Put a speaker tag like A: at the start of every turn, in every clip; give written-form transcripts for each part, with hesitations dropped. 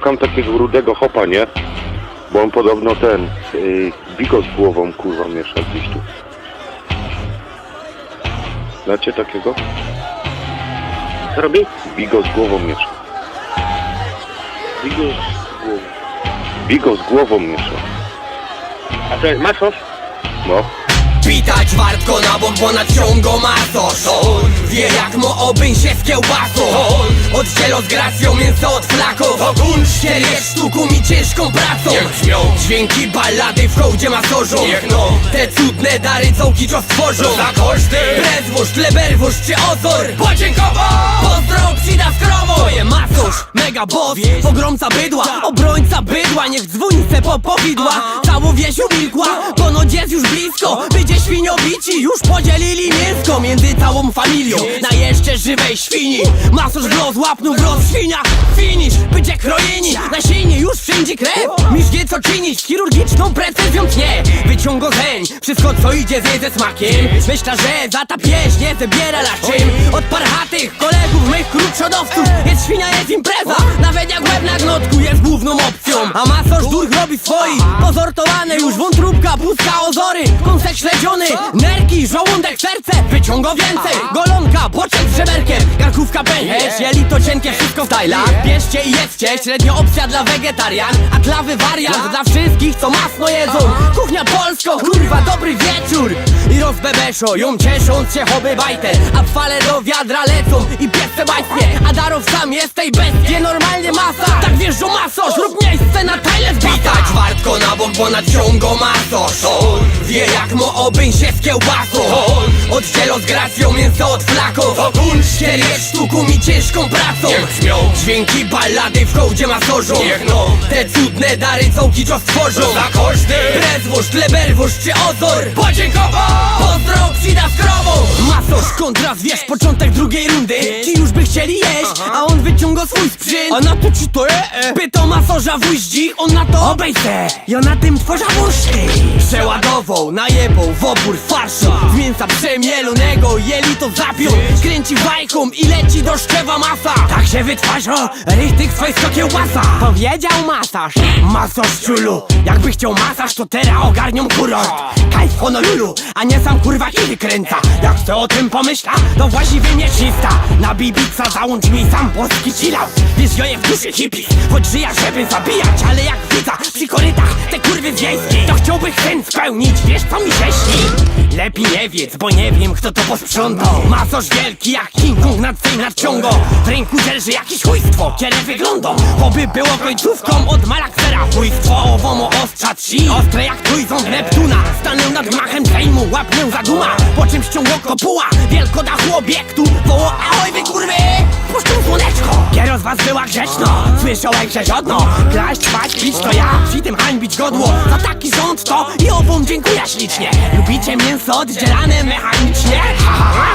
A: szukam takiego rudego hopa, nie? Bo on podobno ten bigos z głową kurwa miesza gdzieś tu. Znacie takiego?
B: Co robi?
A: Bigos z głową miesza.
B: Bigos z głową.
A: Bigos z głową miesza.
B: A to jest masosz?
A: No.
C: Pitać wartko na bok, bo nadciągo masosz. On wie jak mo obyń się z kiełbasą. On oddzielo z gracją mięso od flaków. Ogun ścierie sztuku mi ciężką pracą. Niech brzmią dźwięki ballady w hołdzie masorzu. Niech no te cudne dary cołki co stworzą. Za koszty Brezwóż, Leberwóż czy Ozor podziękował. Pozdro przyda skromą. To je masorz, mega boss, pogromca bydła, obrońca bydła. Niech dzwoni se po powidła. Całą wieś umilkła, ponoć jest już blisko. Będzie świniowici już podzielili mięsko między całą familią na jeszcze żywej świni. Masorz w los łapnął, w los świnia. Finish, będzie krojeni, na sieni już wszędzie krew. Misz wie co czynić, chirurgiczną precyzją tnie. Wyciągo zeń, wszystko co idzie zje ze smakiem. Myślę, że za ta pieśń nie zabiera laczym. Od parchatych kolegów, mych krótszodowców jest świnia, jest impreza. Nawet jak łeb na gnotku jest główną opcją. A masorz durch robi swoi, pozortowane już wątróbka, pustka, ozory. Kąsek śledziony, nerki, żołądek, serce. Wyciągo więcej, golonka, boczek z żeberkiem. Karkówka, pęcherz, jelito cienkie, wszystko w tajlach. Bierzcie i jedzcie, średnio opcja dla wegetarian. A klawy wariant dla wszystkich co masno jedzą. Kuchnia polsko, kurwa dobry wieczór. I rozbebeszo, ją ciesząc się hobby bajter. A fale do wiadra lecą i piesce bajtnie. A darowcam jest tej bestie normalnie masa. Tak wjeżdżą masosz, rób miejsce na tajle z Pitać wartko na bok, bo nadciągo masosz. On wie jak mo obyń się z kiełbasą. On oddzielo z gracją mięso od flaków. Ogun ścierie sztuku mi ciężką pracą. Niech brzmią dźwięki ballady w hołdzie masorzu. Niech no te cudne dary cołki co stworzą. Za koszty Brezwóż, Leberwóż czy Ozor podziękował. Pozdro przyda skromą. Masorz kontra zwierz, początek drugiej rundy. Ci już by chcieli jeść, a on wyciąga swój sprzęt. A na to ci to pytał masorza wuździ, on na to obejdzie. Ja na tym tworza muszki. Przeładował, najebał w obór farszu. Z mięsa przemielonego jelito zapiął. Kręci bajką i leci do szczewa masa. Tak się wytwarza rychtych swojsko kiełbasa. Powiedział masaż, masaż ciulu. Jakby chciał masaż to teraz ogarnią kuror. Kaj w Honolulu, a nie sam kurwa kiedy kręca. Jak chcę o tym pomyśla, to właściwie nie czysta. Na bibica załącz mi sam polski chillał. Wiesz, ja je w duszy hippies, choć żyja żeby zabijać. Ale jak widza przy korytach te kurwy wiejskie, to chciałby sen spełnić, wiesz co mi się śni. Lepiej nie wiedz, bo nie wiem kto to posprzątał. Masorz wielki jak King Kong nad tym nadciągą. W ręku dzierży jakieś chujstwo, kiedy wygląda oby było końcówką od malaksera. Chujstwo owomo ostrza trzy, ostre jak trójząb Neptuna. Stanął nad gmachem Sejmu, łapnę za duma. Po czym ściągło kopuła, wielkodachu obiektu. Woło, ahoj wy kurwy, puszczę słoneczko. Kieros was była grzeczno, słyszałeś grzeziodno. Kraść, spać, pić to ja, przy tym hańbić godło. Za taki rząd to i obom dziękuję ślicznie. Lubicie mięso oddzielane mechanicznie? Ha, ha, ha.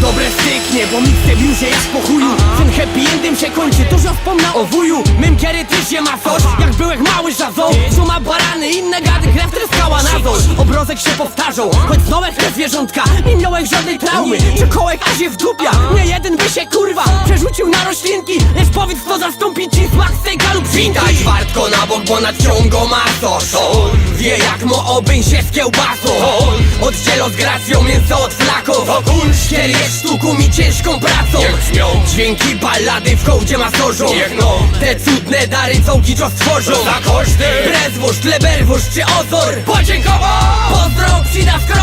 C: Dobre styknie, bo miksem już jak po chuju. Ten happy endem się kończy, dużo wspomna o wuju. Mym kiedy ty się masosz, jak byłeś mały żazą. Suma barany, inne gady, krew tryskała na zol. Obrozek się powtarzał, choć znałeś te zwierzątka. Nie miałeś żadnej traumy, czy kołek aż je wdupia. Nie jeden by się kurwa przerzucił na roślinki. Lecz powiedz kto zastąpi ci smak stejka lub świnki. Pitać wartko na bok, bo nadciągo masosz. On wie jak mo obyń się z kiełbasą. On oddzielo z gracją mięso od flaków. Ogun ścierie sztuku mi ciężką pracą. Niech brzmią dźwięki ballady w hołdzie masorzu. Niech no te cudne dary cołki co stworzą. Za koszty Brezwóż, Leberwóż czy Ozor podziękował. Pozdro przyda skro.